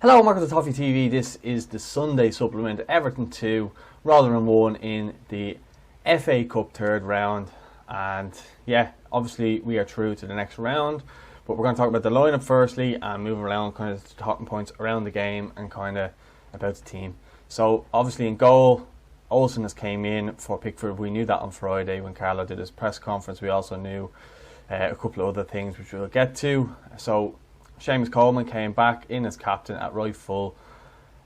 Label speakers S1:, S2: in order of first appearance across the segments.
S1: Hello, welcome to Toffee TV. This is the Sunday supplement. Everton 2, Rotherham 1 in the FA Cup third round. And yeah, obviously we are through to the next round. But we're going to talk about the lineup firstly and move around kind of the talking points around the game and kind of about the team. So obviously in goal, Olsen has came in for Pickford. We knew that on Friday when Carlo did his press conference. We also knew a couple of other things which we'll get to. So Seamus Coleman came back in as captain at right full,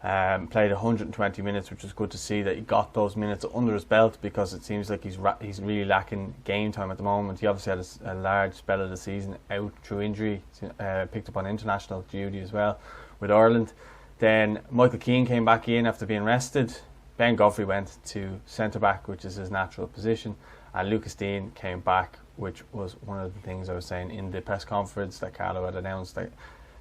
S1: played 120 minutes, which was good to see that he got those minutes under his belt, because it seems like he's really lacking game time at the moment. He obviously had a large spell of the season out through injury, picked up on international duty as well with Ireland. Then Michael Keane came back in after being rested. Ben Godfrey went to centre-back, which is his natural position, and Lucas Dean came back, which was one of the things I was saying in the press conference that Carlo had announced, that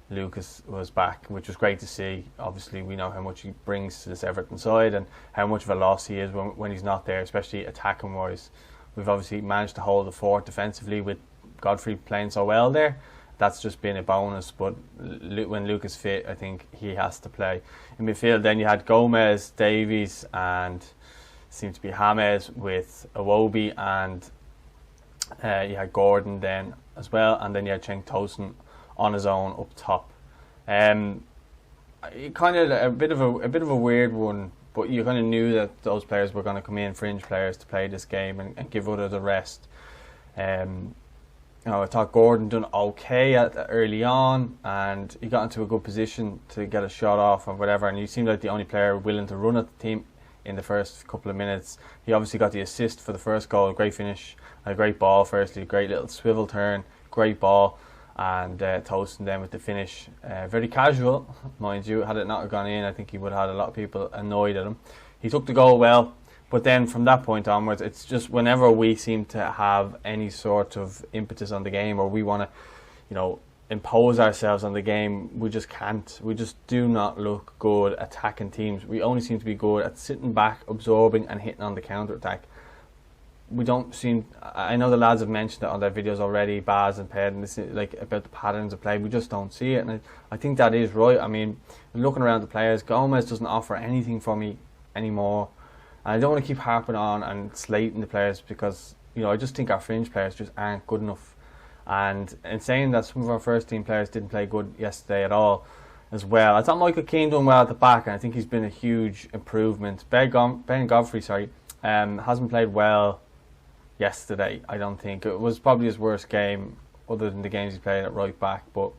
S1: Lucas was back, which was great to see. Obviously, we know how much he brings to this Everton side and how much of a loss he is when he's not there, especially attacking-wise. We've obviously managed to hold the fort defensively with Godfrey playing so well there. That's just been a bonus, but when Lucas fit, I think he has to play. In midfield, then you had Gomez, Davies, and seemed to be James with Iwobi, and you had Gordon then as well, and then you had Cenk Tosun on his own up top. Kind of a bit of a weird one, but you kind of knew that those players were going to come in, fringe players, to play this game and give others a rest. I thought Gordon done okay early on, and he got into a good position to get a shot off or whatever, and he seemed like the only player willing to run at the team in the first couple of minutes. He obviously got the assist for the first goal, great finish, a great ball firstly, great little swivel turn, great ball, and Tosun then with the finish. Very casual, mind you. Had it not gone in, I think he would have had a lot of people annoyed at him. He took the goal well, but then from that point onwards, it's just whenever we seem to have any sort of impetus on the game, or we want to, impose ourselves on the game, we just can't. We just do not look good attacking teams. We only seem to be good at sitting back, absorbing, and hitting on the counter attack. We don't seem. I know the lads have mentioned it on their videos already, Baz and Ped, and this is like about the patterns of play. We just don't see it, and I think that is right. I mean, looking around the players, Gomez doesn't offer anything for me anymore. And I don't want to keep harping on and slating the players, because I just think our fringe players just aren't good enough. And in saying that, some of our first team players didn't play good yesterday at all as well. I thought Michael Keane done well at the back, and I think he's been a huge improvement. Ben Godfrey, hasn't played well yesterday. I don't think it was probably his worst game other than the games he played at right back, but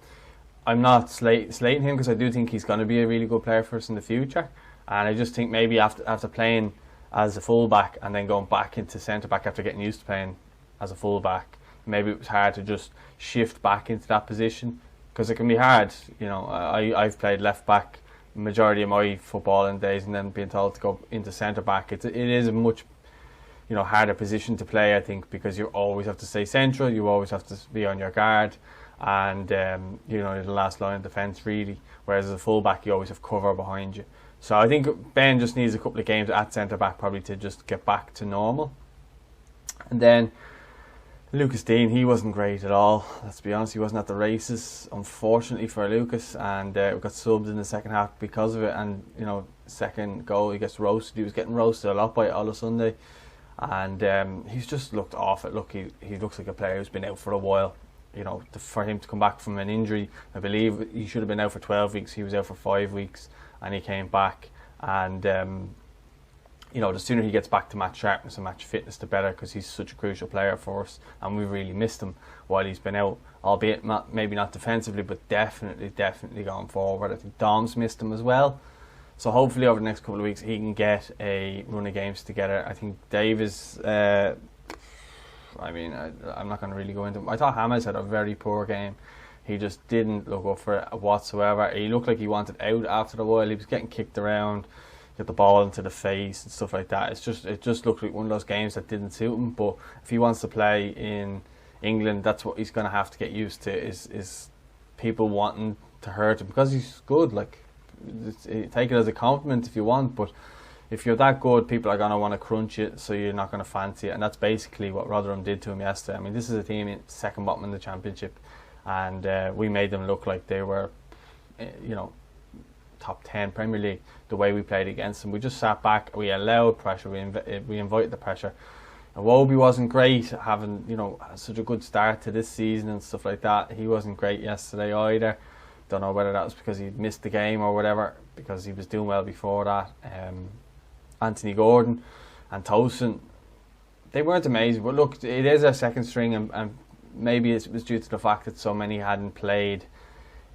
S1: I'm not slating him, because I do think he's going to be a really good player for us in the future. And I just think maybe after playing as a full-back and then going back into centre-back after getting used to playing as a full-back, maybe it was hard to just shift back into that position, because it can be hard. I've played left-back majority of my footballing days, and then being told to go into centre-back, it is a much harder position to play, I think, because you always have to stay central, you always have to be on your guard, and the last line of defence really, whereas as a full-back you always have cover behind you. So I think Ben just needs a couple of games at centre-back probably to just get back to normal. And then Lucas Dean, he wasn't great at all. Let's be honest, he wasn't at the races, unfortunately for Lucas, and we got subbed in the second half because of it. And second goal, he gets roasted. He was getting roasted a lot by Ola Sunday, and he's just looked off it. Look, he looks like a player who's been out for a while. For him to come back from an injury, I believe he should have been out for 12 weeks. He was out for 5 weeks, and he came back. And the sooner he gets back to match sharpness and match fitness, the better, because he's such a crucial player for us, and we really missed him while he's been out, albeit maybe not defensively, but definitely going forward. I think Dom's missed him as well. So hopefully over the next couple of weeks he can get a run of games together. I think Davies, I'm not going to really go into him. I thought James had a very poor game. He just didn't look up for it whatsoever. He looked like he wanted out after a while. He was getting kicked around, get the ball into the face and stuff like that. It just looked like one of those games that didn't suit him. But if he wants to play in England, that's what he's going to have to get used to, is people wanting to hurt him, because he's good. Take it as a compliment if you want, but if you're that good, people are going to want to crunch it, so you're not going to fancy it. And that's basically what Rotherham did to him yesterday. I mean, this is a team in second bottom in the Championship, and we made them look like they were top 10 Premier League, the way we played against them. We just sat back, we allowed pressure, we invited the pressure. Iwobi wasn't great, having such a good start to this season and stuff like that. He wasn't great yesterday either. Don't know whether that was because he missed the game or whatever, because he was doing well before that. Anthony Gordon and Tosin, they weren't amazing, but look, it is our second string, and maybe it was due to the fact that so many hadn't played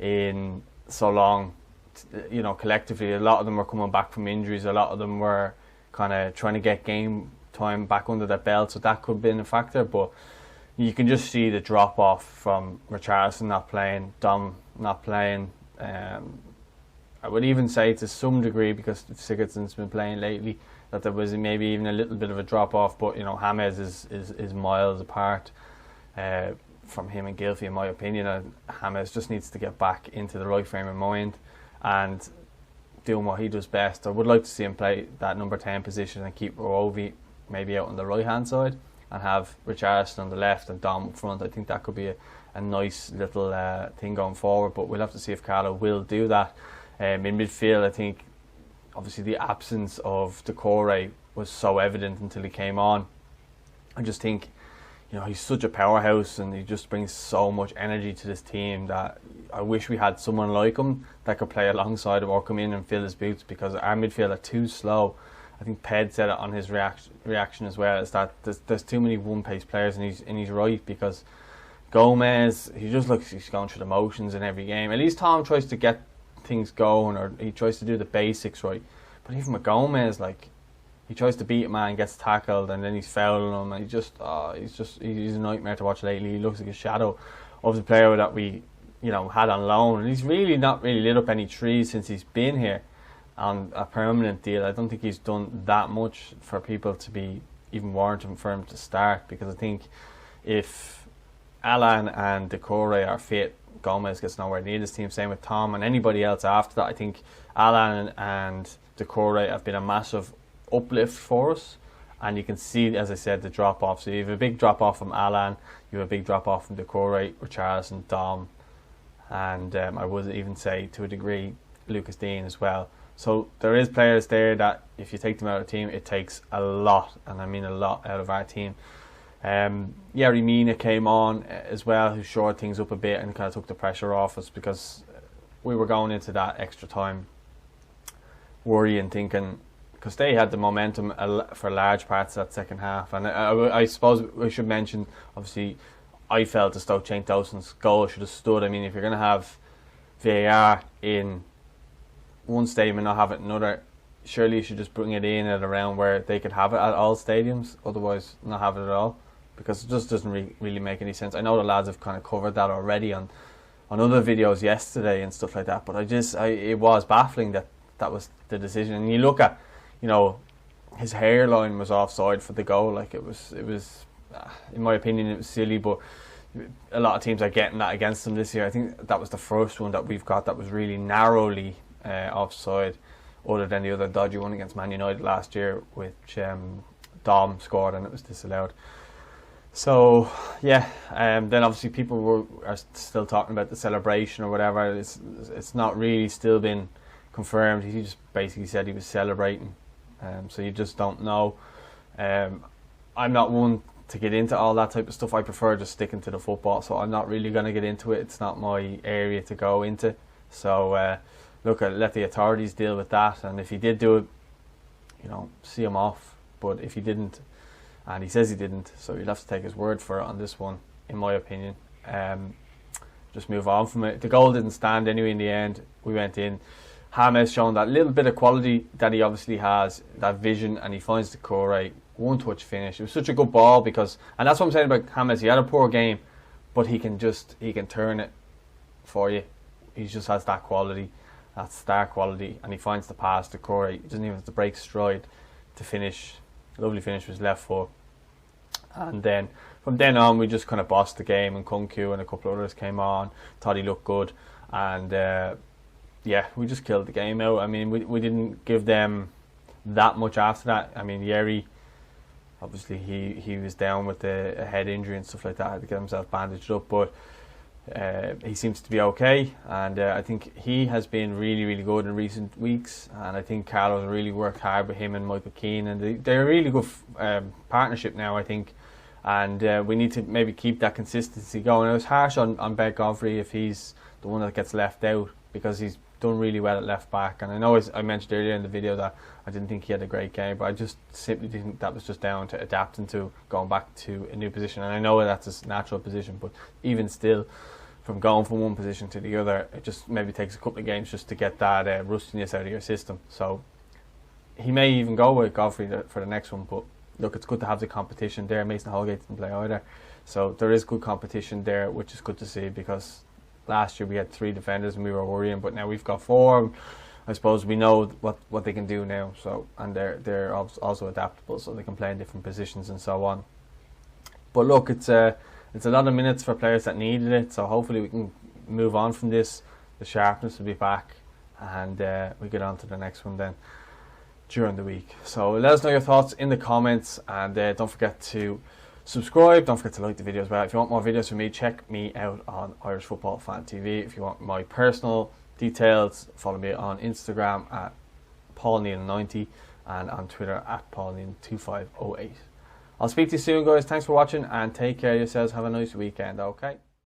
S1: in so long. Collectively, a lot of them were coming back from injuries, a lot of them were kind of trying to get game time back under their belt, so that could have been a factor. But you can just see the drop off from Richarlison not playing, Dom not playing. I would even say to some degree, because Sigurdsson's been playing lately, that there was maybe even a little bit of a drop off. But James is miles apart from him and Gylfi, in my opinion. And James just needs to get back into the right frame of mind and doing what he does best. I would like to see him play that number 10 position and keep Iwobi maybe out on the right hand side and have Richarlison on the left and Dom up front. I think that could be a nice little thing going forward, but we'll have to see if Carlo will do that. In midfield, I think obviously the absence of Decore was so evident until he came on. I just think he's such a powerhouse and he just brings so much energy to this team that I wish we had someone like him that could play alongside him or come in and fill his boots, because our midfield are too slow. I think Ped said it on his reaction as well, is that there's too many one-pace players, and he's right, because Gomez, he just looks he's going through the motions in every game. At least Tom tries to get things going, or he tries to do the basics right. But even with Gomez, he tries to beat a man, gets tackled, and then he's fouling him, and he's a nightmare to watch lately. He looks like a shadow of the player that we had on loan, and he's really not lit up any trees since he's been here on a permanent deal. I don't think he's done that much for people to be even warranting for him to start, because I think if Alan and Decore are fit, Gomez gets nowhere near this team. Same with Tom and anybody else after that. I think Alan and Decore have been a massive uplift for us, and you can see, as I said, the drop off. So you have a big drop off from Alan, you have a big drop off from Decore, Richarlison, Dom, and I would even say to a degree Lucas Dean as well. So there is players there that if you take them out of the team, it takes a lot, and I mean a lot, out of our team. Yerry Mina came on as well, who shored things up a bit and kind of took the pressure off us, because we were going into that extra time worrying, thinking, because they had the momentum for large parts of that second half. And I suppose we should mention, obviously, I felt as though Shane Dawson's goal should have stood. I mean, if you're going to have VAR in one stadium and not have it in another, surely you should just bring it in at around where they could have it at all stadiums, otherwise not have it at all, because it just doesn't really make any sense. I know the lads have kind of covered that already on other videos yesterday and stuff like that, but it was baffling that was the decision. And you look at, his hairline was offside for the goal. It was in my opinion, it was silly, but a lot of teams are getting that against them this year. I think that was the first one that we've got that was really narrowly offside, other than the other dodgy one against Man United last year, which Dom scored and it was disallowed. So yeah, then obviously people are still talking about the celebration or whatever. It's not really still been confirmed. He just basically said he was celebrating, so you just don't know. I'm not one to get into all that type of stuff. I prefer just sticking to the football, so I'm not really going to get into it. It's not my area to go into. So look, let the authorities deal with that, and if he did do it, see him off. But if he didn't, and he says he didn't, so you'll have to take his word for it on this one, in my opinion. Just move on from it. The goal didn't stand anyway in the end. We went in. James shown that little bit of quality that he obviously has, that vision, and he finds the core, one touch finish. It was such a good ball, because, and that's what I'm saying about James, he had a poor game, but he can turn it for you. He just has that quality, that star quality, and he finds the pass to core. He doesn't even have to break stride to finish. Lovely finish with his left foot. And then from then on, we just kind of bossed the game, and Kunku and a couple of others came on, thought he looked good, and we just killed the game out. I mean, we didn't give them that much after that. I mean, Yerry, obviously he was down with a head injury and stuff like that, had to get himself bandaged up, but he seems to be okay, and I think he has been really, really good in recent weeks. And I think Carlo's really worked hard with him and Michael Keane, and they're a really good partnership now, I think. And we need to maybe keep that consistency going. I was harsh on Ben Godfrey if he's the one that gets left out, because he's done really well at left back. And I know, as I mentioned earlier in the video, that I didn't think he had a great game, but I just simply think that was just down to adapting to going back to a new position. And I know that's his natural position, but even still, from going from one position to the other, it just maybe takes a couple of games just to get that rustiness out of your system. So he may even go with Godfrey for the next one, but look, it's good to have the competition there. Mason Holgate didn't play either, so there is good competition there, which is good to see, because last year we had 3 defenders and we were worrying, but now we've got 4. I suppose we know what they can do now, so, and they're also adaptable, so they can play in different positions and so on. But look, it's a lot of minutes for players that needed it, so hopefully we can move on from this. The sharpness will be back, and we get on to the next one then during the week. So let us know your thoughts in the comments, and don't forget to subscribe, don't forget to like the video as well. If you want more videos from me, check me out on Irish Football Fan TV. If you want my personal details, follow me on Instagram at PaulNeil90 and on Twitter at PaulNeil2508. I'll speak to you soon, guys. Thanks for watching, and take care of yourselves. Have a nice weekend, okay?